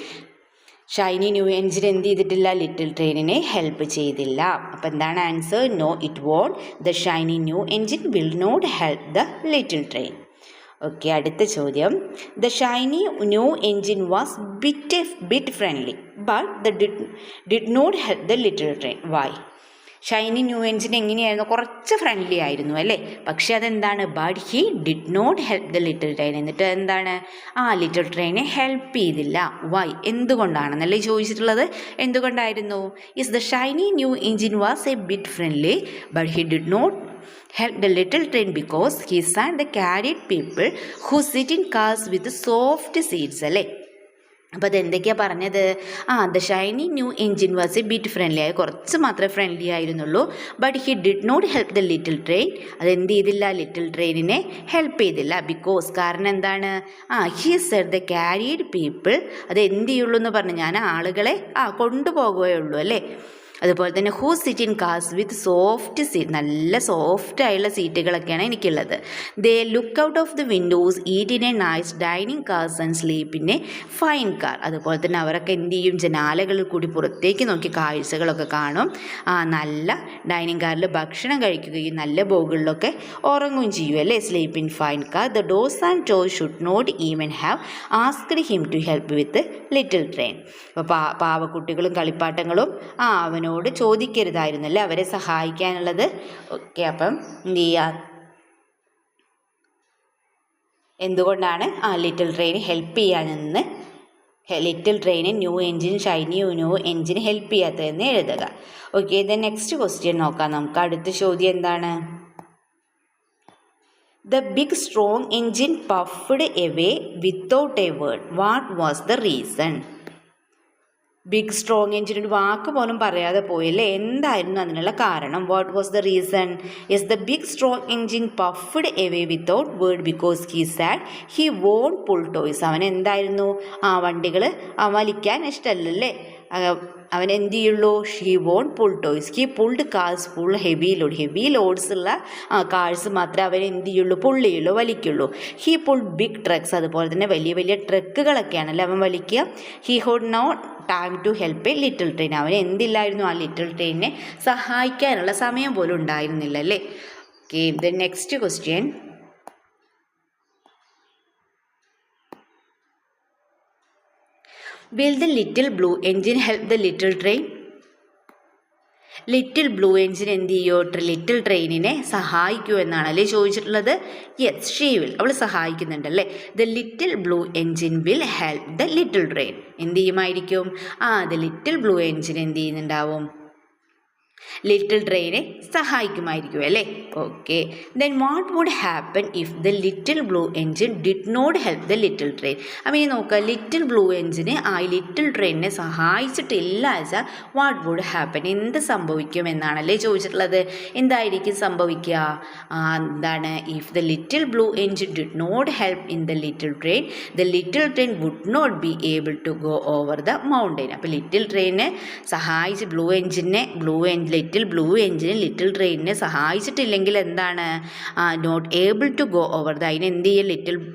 Shiny new engine എന്ത് ചെയ്തിട്ടില്ല? ലിറ്റിൽ ട്രെയിനിനെ ഹെൽപ്പ് ചെയ്തില്ല. അപ്പോൾ എന്താണ് answer? No it won't. The shiny new engine will not help the little train. Okay, അടുത്ത ചോദ്യം. The shiny new engine was bit friendly but did not help the little train. Why? Shiny new engine എങ്ങനെയായിരുന്നു? കുറച്ച് ഫ്രണ്ട്ലി ആയിരുന്നു അല്ലേ. പക്ഷേ അതെന്താണ്? But he did not help the little train. എന്നിട്ട് എന്താണ്? ലിറ്റിൽ ട്രെയിനെ ഹെൽപ്പ് ചെയ്തില്ല. വൈ? എന്തുകൊണ്ടാണെന്നല്ലേ ചോദിച്ചിട്ടുള്ളത്. എന്തുകൊണ്ടായിരുന്നു? Is the shiny new engine was a bit friendly but he did not help the little train because he and the carried people who sit in cars with soft seats അല്ലേ. അപ്പോൾ അതെന്തൊക്കെയാണ് പറഞ്ഞത്? The shiny new engine was a bit friendly. കുറച്ച് മാത്രമേ ഫ്രണ്ട്ലി ആയിരുന്നുള്ളൂ. But he did not help the little train. അതെന്ത് ചെയ്തില്ല? ലിറ്റിൽ ട്രെയിനിനെ ഹെൽപ്പ് ചെയ്തില്ല. ബിക്കോസ് കാരണം എന്താണ്? He said the carried people. അത് എന്ത് ചെയ്യുള്ളൂ എന്ന് പറഞ്ഞു, ഞാൻ ആളുകളെ കൊണ്ടുപോകുകയുള്ളൂ അല്ലേ. അതുപോലെ തന്നെ who sit in cars with soft seat. നല്ല സോഫ്റ്റ് ആയുള്ള സീറ്റുകളൊക്കെയാണ് എനിക്കുള്ളത്. ദേ look out of the Windows, eat in a nice dining cars and sleep in a fine car. അതുപോലെ തന്നെ അവരൊക്കെ എന്ത് ചെയ്യും? ജനാലകളിൽ കൂടി പുറത്തേക്ക് നോക്കി കാഴ്ചകളൊക്കെ കാണും. നല്ല ഡൈനിങ് കാറിൽ ഭക്ഷണം കഴിക്കുകയും നല്ല ബോഗുകളിലൊക്കെ ഉറങ്ങുകയും ചെയ്യും അല്ലേ. Sleep in fine car. The dolls and toys should not even have asked him to help with little train. അപ്പോൾ പാവക്കുട്ടികളും കളിപ്പാട്ടങ്ങളും അവനോട് ചോദിക്കരുതായിരുന്നല്ലേ അവരെ സഹായിക്കാനുള്ളത്. ഓക്കെ, അപ്പം എന്ത് ചെയ്യുക? എന്തുകൊണ്ടാണ് ലിറ്റിൽ ട്രെയിൻ ഹെൽപ്പ് ചെയ്യാനെന്ന് ലിറ്റിൽ ട്രെയിന് new engine shiny new engine help ചെയ്യാത്തതെന്ന് എഴുതുക. ഓക്കെ, ദെൻ നെക്സ്റ്റ് ക്വസ്റ്റ്യൻ നോക്കാം. നമുക്ക് അടുത്ത ചോദ്യം എന്താണ്? The big strong engine puffed away without a word. What was the reason? Big strong engine ഒരു വാക്ക് പോലും പറയാതെ പോയല്ലേ. എന്തായിരുന്നു അതിനുള്ള കാരണം? What was the reason? Yes, the big strong engine puffed away without word because he said he won't pull toys. അവൻ എന്തായിരുന്നു? വണ്ടികൾ വലിക്കാൻ ഇഷ്ടമല്ലല്ലേ. അവൻ എന്ത് ചെയ്യുള്ളൂ? He won't pull toys. He pulled cars full heavy loads ഉള്ള കാർസ് മാത്രമേ അവൻ എന്ത് ചെയ്യുള്ളൂ? പുള്ളിയുള്ളൂ, വലിക്കുള്ളൂ. He pulled big trucks. അതുപോലെ തന്നെ വലിയ വലിയ ട്രക്കുകളൊക്കെയാണല്ലോ അവൻ വലിക്കുക. He had no time to help a little train. അവന് എന്തില്ലായിരുന്നു? ലിറ്റിൽ ട്രെയിനിനെ സഹായിക്കാനുള്ള സമയം പോലും ഉണ്ടായിരുന്നില്ല അല്ലേ. Okay, the next question. Will the little blue engine help the little train? Little blue engine എന്ത് ചെയ്യോ? ലിറ്റിൽ ട്രെയിനിനെ സഹായിക്കൂ എന്നാണല്ലേ ചോദിച്ചിട്ടുള്ളത്. Yes, she will. അവൾ സഹായിക്കുന്നുണ്ടല്ലേ. The little blue engine will help the little train. എന്ത് ചെയ്യുമായിരിക്കും? ദ ലിറ്റിൽ ബ്ലൂ എൻജിൻ എന്ത് ചെയ്യുന്നുണ്ടാവും? ലിറ്റിൽ ട്രെയിനെ സഹായിക്കുമായിരിക്കും അല്ലേ. Okay, then what would happen if the little blue engine did not help the little train. അപ്പോൾ ഈ നോക്കുക, ലിറ്റിൽ ബ്ലൂ എൻജിന് ലിറ്റിൽ ട്രെയിനിനെ സഹായിച്ചിട്ടില്ല വെച്ചാൽ വാട്ട് വുഡ് ഹാപ്പൻ? എന്ത് സംഭവിക്കും എന്നാണല്ലേ ചോദിച്ചിട്ടുള്ളത്. എന്തായിരിക്കും സംഭവിക്കുക? എന്താണ്? If the little blue engine did not help in the little train would not be able to go over the mountain. അപ്പോൾ ലിറ്റിൽ ട്രെയിനെ സഹായിച്ച് little little blue engine little ട്രെയിനിനെ സഹായിച്ചിട്ടില്ലെങ്കിൽ എന്താണ് not able to go over അതിന് എന്ത് ചെയ്യും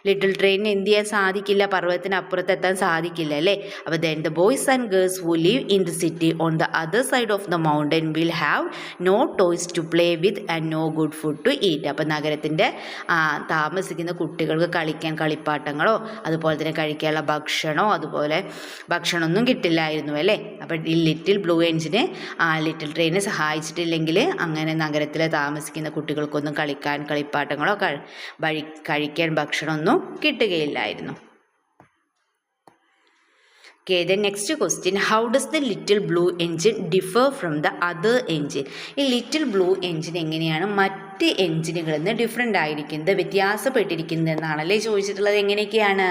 ലിറ്റിൽ ട്രെയിനിന് എന്ത് ചെയ്യാൻ സാധിക്കില്ല, പർവ്വതത്തിന് അപ്പുറത്തെത്താൻ സാധിക്കില്ല അല്ലേ. അപ്പോൾ then the boys and girls who live in the city on the other side of the mountain will have no toys to play with and no good food to eat. അപ്പോൾ നഗരത്തിൻ്റെ താമസിക്കുന്ന കുട്ടികൾക്ക് കളിക്കാൻ കളിപ്പാട്ടങ്ങളോ അതുപോലെ തന്നെ കഴിക്കാനുള്ള അതുപോലെ ഭക്ഷണമൊന്നും കിട്ടില്ലായിരുന്നു അല്ലേ. അപ്പോൾ ഈ ലിറ്റിൽ ബ്ലൂ എഞ്ചിന് ലിറ്റിൽ ട്രെയിനെ സഹായിച്ചിട്ടില്ലെങ്കിൽ അങ്ങനെ നഗരത്തിൽ താമസിക്കുന്ന കുട്ടികൾക്കൊന്നും കളിക്കാൻ കളിപ്പാട്ടങ്ങളോ കഴിക്കാൻ ഭക്ഷണമൊന്നും കിട്ടുകയില്ലായിരുന്നു. Okay, the next question, how does the little blue engine differ from the other engine? ഈ ലിറ്റിൽ ബ്ലൂ എഞ്ചിൻ എങ്ങനെയാണ് മറ്റ് എഞ്ചിനുകളിൽ നിന്ന് ഡിഫറെൻ്റ് ആയിരിക്കുന്നത്, വ്യത്യാസപ്പെട്ടിരിക്കുന്നത് എന്നാണല്ലേ ചോദിച്ചിട്ടുള്ളത്. എങ്ങനെയൊക്കെയാണ്?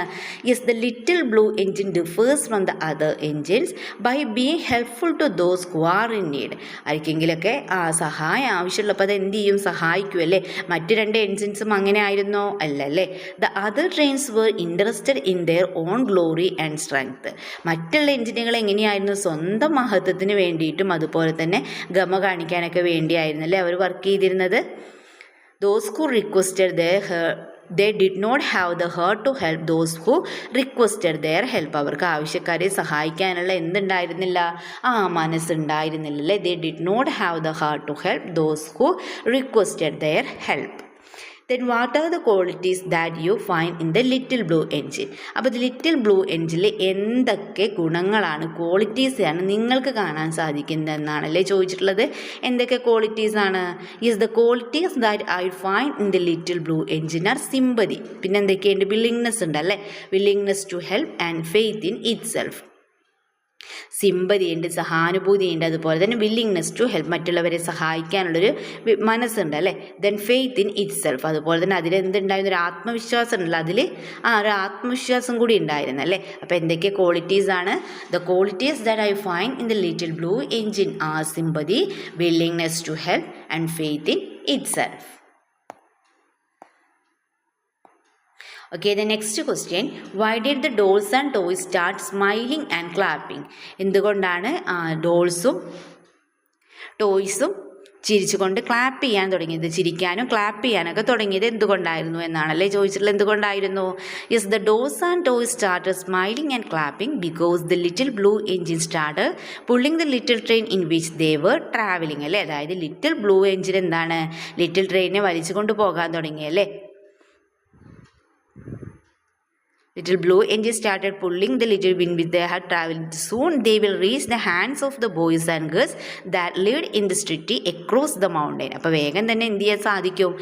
Yes, the little blue engine differs from the other engines by being helpful to those who are in need. ആർക്കെങ്കിലൊക്കെ സഹായം ആവശ്യമുള്ളപ്പോൾ അത് എന്ത് ചെയ്യും, സഹായിക്കുമല്ലേ. മറ്റ് രണ്ട് എഞ്ചിൻസും അങ്ങനെ ആയിരുന്നോ? അല്ലല്ലേ. The other trains were interested in their own glory and strength. മറ്റുള്ള എഞ്ചിനുകൾ എങ്ങനെയായിരുന്നു, സ്വന്തം മഹത്വത്തിന് വേണ്ടിയിട്ടും അതുപോലെ തന്നെ ഗമ കാണിക്കാനൊക്കെ വേണ്ടിയായിരുന്നല്ലേ അവർ വർക്ക് ചെയ്തിരുന്നത്. Those who requested they did not have the heart to help those who requested their help. അവർക്ക് ആവശ്യക്കാരെ സഹായിക്കാനുള്ള എന്തുണ്ടായിരുന്നില്ല, മനസ്സുണ്ടായിരുന്നില്ലല്ലേ. They did not have the heart to help those who requested their help. Then what are the qualities that you find in the little blue engine? അപ്പോൾ ലിറ്റിൽ ബ്ലൂ എഞ്ചിനിൽ എന്തൊക്കെ ഗുണങ്ങളാണ്, ക്വാളിറ്റീസാണ് നിങ്ങൾക്ക് കാണാൻ സാധിക്കുന്നത് എന്നാണല്ലേ ചോദിച്ചിട്ടുള്ളത്. എന്തൊക്കെ ക്വാളിറ്റീസാണ്? Is the qualities that I find in the little blue engine are sympathy. പിന്നെ എന്തൊക്കെയുണ്ട്? വില്ലിങ്നെസ് ഉണ്ട് അല്ലേ, willingness to help and faith in itself. സിമ്പതിയുണ്ട്, സഹാനുഭൂതിയുണ്ട്, അതുപോലെ തന്നെ വില്ലിങ്നെസ് ടു ഹെൽപ്പ്, മറ്റുള്ളവരെ സഹായിക്കാനുള്ളൊരു മനസ്സുണ്ട് അല്ലേ. Then faith in itself, അതുപോലെ തന്നെ അതിലെന്തുണ്ടായിരുന്നു, ഒരു ആത്മവിശ്വാസം ഉണ്ടല്ലോ, അതിൽ ഒരു ആത്മവിശ്വാസം കൂടി ഉണ്ടായിരുന്നു അല്ലേ. അപ്പോൾ എന്തൊക്കെ ക്വാളിറ്റീസാണ്? The qualities that I find in the little blue engine are sympathy, willingness to help and faith in itself. Okay, the next question, why did the dolls and toys start smiling and clapping? എന്തുകൊണ്ടാണ് ഡോൾസും ടോയ്സും ചിരിച്ചുകൊണ്ട് ക്ലാപ്പ് ചെയ്യാൻ തുടങ്ങിയത്, ചിരിക്കാനും ക്ലാപ്പ് ചെയ്യാനൊക്കെ തുടങ്ങിയത് എന്തുകൊണ്ടായിരുന്നു എന്നാണല്ലേ ചോദിച്ചിട്ടുള്ളത്. എന്തുകൊണ്ടായിരുന്നു? Yes, the dolls and toys started smiling and clapping because the little blue engine started pulling the little train in which they were travelling അല്ലേ. അതായത് ലിറ്റിൽ ബ്ലൂ എഞ്ചിൻ എന്താണ്, ലിറ്റിൽ ട്രെയിനെ വലിച്ചുകൊണ്ട് പോകാൻ തുടങ്ങിയല്ലേ. Little blue engine started pulling the little bin which they had traveled. Soon they will reach the hands of the boys and girls that lived in the city across the mountain. അപ്പോൾ വേഗം തന്നെ എന്ത് ചെയ്യാൻ സാധിക്കും,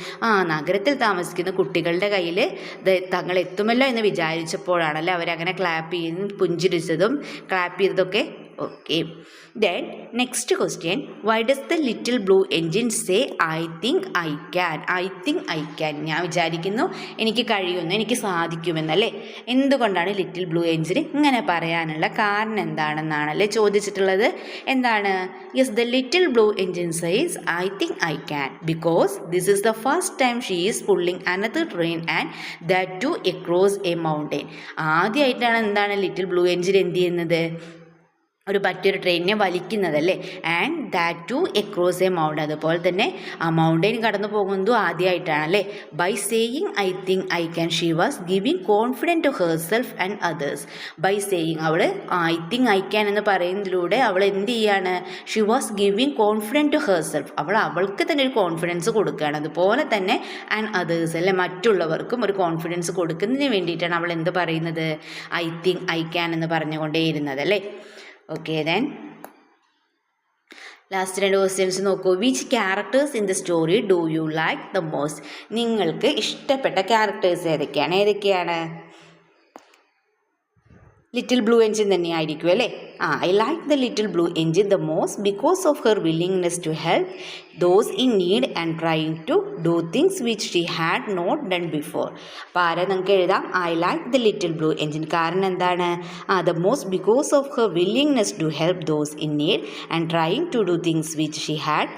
നഗരത്തിൽ താമസിക്കുന്ന കുട്ടികളുടെ കയ്യിൽ തങ്ങൾ എത്തുമല്ലോ എന്ന് വിചാരിച്ചപ്പോഴാണല്ലോ അവരങ്ങനെ ക്ലാപ്പ് ചെയ്യുന്നതും പുഞ്ചിരിച്ചതും ക്ലാപ്പ് ചെയ്തതൊക്കെ. Okay, then next question, why does the little blue engine say I think I can? I think I can, ഞാൻ വിചാരിക്കുന്നു, എനിക്ക് കഴിയുമെന്ന്, എനിക്ക് സാധിക്കുമെന്നല്ലേ. എന്തുകൊണ്ടാണ് ലിറ്റിൽ ബ്ലൂ എഞ്ചിന് ഇങ്ങനെ പറയാനുള്ള കാരണം എന്താണെന്നാണല്ലേ ചോദിച്ചിട്ടുള്ളത്. എന്താണ്? Yes, the little blue engine says I think I can because this is the first time she is pulling another train and that too across a mountain. ആദ്യമായിട്ടാണ് എന്താണ് ലിറ്റിൽ ബ്ലൂ എഞ്ചിൻ എന്ത് ചെയ്യുന്നത്, മറ്റൊരു ട്രെയിനിനെ വലിക്കുന്നതല്ലേ. And that to across a mountain, അതുപോലെ തന്നെ ആ മൗണ്ടൈൻ കടന്നു പോകുന്നതും ആദ്യമായിട്ടാണല്ലേ. By saying I think I can she was giving confident to herself and others. By saying, അവൾ ഐ തിങ്ക് ഐ ക്യാൻ എന്ന് പറയുന്നതിലൂടെ അവൾ എന്ത് ചെയ്യാണ്, she was giving confident to herself, അവൾക്ക് തന്നെ ഒരു കോൺഫിഡൻസ് കൊടുക്കുകയാണ്. അതുപോലെ തന്നെ ആൻഡ് അതേഴ്സ് അല്ലെ, മറ്റുള്ളവർക്കും ഒരു കോൺഫിഡൻസ് കൊടുക്കുന്നതിന് വേണ്ടിയിട്ടാണ് അവൾ എന്ത് പറയുന്നത്, ഐ തിങ്ക് ഐ ക്യാൻ എന്ന് പറഞ്ഞുകൊണ്ടേയിരുന്നത് അല്ലേ. ഓക്കെ, ദെൻ ലാസ്റ്റ് 2 ക്വസ്റ്റ്യൻസ് നോക്കൂ. Which characters in the story do you like the most? നിങ്ങൾക്ക് ഇഷ്ടപ്പെട്ട ക്യാരക്ടേഴ്സ് ഏതൊക്കെയാണ്? ലിറ്റിൽ ബ്ലൂ എഞ്ചിൻ തന്നെയായിരിക്കും അല്ലേ. I like the little blue engine the most because of her willingness to help those in need and trying to do things which she had not done before. അപ്പോൾ ആരെ നിങ്ങൾക്ക് എഴുതാം, I like the little blue engine. കാരണം എന്താണ്? The most because of her willingness to help those in need and trying to do things which she had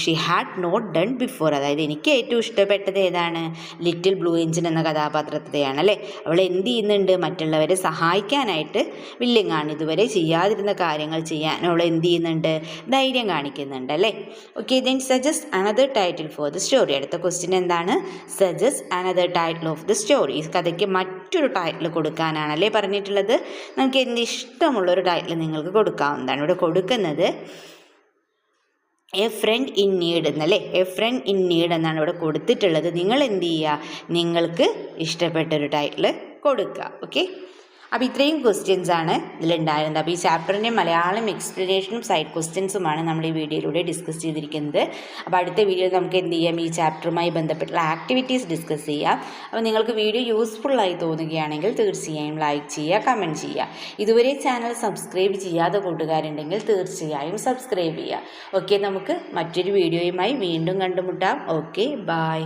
she had not done before. അതായത് എനിക്ക് ഏറ്റവും ഇഷ്ടപ്പെട്ടത് ഏതാണ്? ലിറ്റിൽ ബ്ലൂ എഞ്ചിൻ എന്ന കഥാപാത്രത്തെയാണ് അല്ലേ. അവൾ എന്ത് ചെയ്യുന്നുണ്ട്? മറ്റുള്ളവരെ സഹായിക്കാനായിട്ട് വില്ലിങ് ആണ്. ഇതുവരെ ചെയ്യാതിരുന്ന കാര്യങ്ങൾ ചെയ്യാൻ അവൾ എന്ത് ചെയ്യുന്നുണ്ട്? ധൈര്യം കാണിക്കുന്നുണ്ട് അല്ലേ. Okay, then suggest another title for the story. അടുത്ത ക്വസ്റ്റ്യൻ എന്താണ്? Suggest another title of the story. ഈ കഥയ്ക്ക് മറ്റൊരു ടൈറ്റിൽ കൊടുക്കാനാണല്ലേ പറഞ്ഞിട്ടുള്ളത്. നമുക്ക് എന്ത് ഇഷ്ടമുള്ളൊരു ടൈറ്റിൽ നിങ്ങൾക്ക് കൊടുക്കാവുന്നതാണ്. ഇവിടെ കൊടുക്കുന്നത് എ ഫ്രണ്ട് ഇൻ നീഡ് എന്നല്ലേ. എ ഫ്രണ്ട് ഇൻ നീഡ് എന്നാണ് ഇവിടെ കൊടുത്തിട്ടുള്ളത്. നിങ്ങൾ എന്ത് ചെയ്യുക? നിങ്ങൾക്ക് ഇഷ്ടപ്പെട്ടൊരു ടൈറ്റിൽ കൊടുക്കുക. ഓക്കെ, അപ്പോൾ ഇത്രയും ക്വസ്റ്റ്യൻസാണ് ഇതിലുണ്ടായിരുന്നത്. അപ്പോൾ ഈ ചാപ്റ്ററിൻ്റെ മലയാളം എക്സ്പ്ലനേഷനും സൈഡ് ക്വസ്റ്റ്യൻസുമാണ് നമ്മൾ ഈ വീഡിയോയിലൂടെ ഡിസ്കസ് ചെയ്തിരിക്കുന്നത്. അപ്പോൾ അടുത്ത വീഡിയോയിൽ നമുക്ക് എന്ത് ചെയ്യാം? ഈ ചാപ്റ്ററുമായി ബന്ധപ്പെട്ടുള്ള ആക്ടിവിറ്റീസ് ഡിസ്കസ് ചെയ്യാം. അപ്പോൾ നിങ്ങൾക്ക് വീഡിയോ യൂസ്ഫുള്ളായി തോന്നുകയാണെങ്കിൽ തീർച്ചയായും ലൈക്ക് ചെയ്യുക, കമൻറ്റ് ചെയ്യുക. ഇതുവരെ ചാനൽ സബ്സ്ക്രൈബ് ചെയ്യാത്ത കൂട്ടുകാരുണ്ടെങ്കിൽ തീർച്ചയായും സബ്സ്ക്രൈബ് ചെയ്യുക. ഓക്കെ, നമുക്ക് മറ്റൊരു വീഡിയോയുമായി വീണ്ടും കണ്ടുമുട്ടാം. Okay, by.